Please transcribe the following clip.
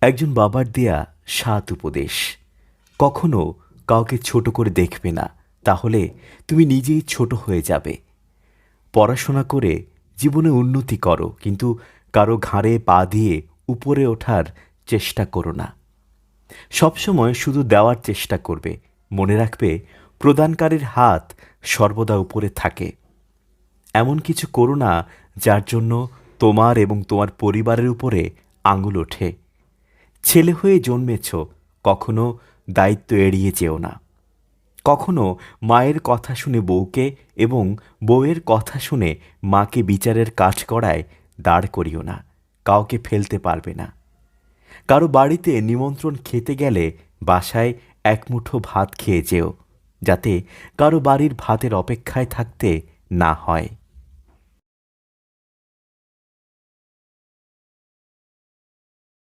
একজন বাবার দেয়া ৭ উপদেশ। কখনো কাউকে ছোট করে দেখবে না, তাহলে তুমি নিজেই ছোট হয়ে যাবে। পড়াশোনা করে জীবনে উন্নতি করো, কিন্তু কারো ঘাড়ে পা দিয়ে উপরে ওঠার চেষ্টা করো না। সবসময় শুধু দেওয়ার চেষ্টা করবে। মনে রাখবে, প্রদানকারীর হাত সর্বদা উপরে থাকে। এমন কিছু করো না যার জন্য তোমার এবং তোমার পরিবারের উপরে আঙুল ওঠে। ছেলে হয়ে জন্মেছ, কখনো দায়িত্ব এড়িয়ে যেও না। কখনো মায়ের কথা শুনে বউকে এবং বউয়ের কথা শুনে মাকে বিচারের কাঠগড়ায় দাঁড় করিও না। কাউকে ফেলতে পারবে না। কারো বাড়িতে নিমন্ত্রণ খেতে গেলে বাসায় এক মুঠো ভাত খেয়ে যেও, যাতে কারো বাড়ির ভাতের অপেক্ষায় থাকতে না হয়।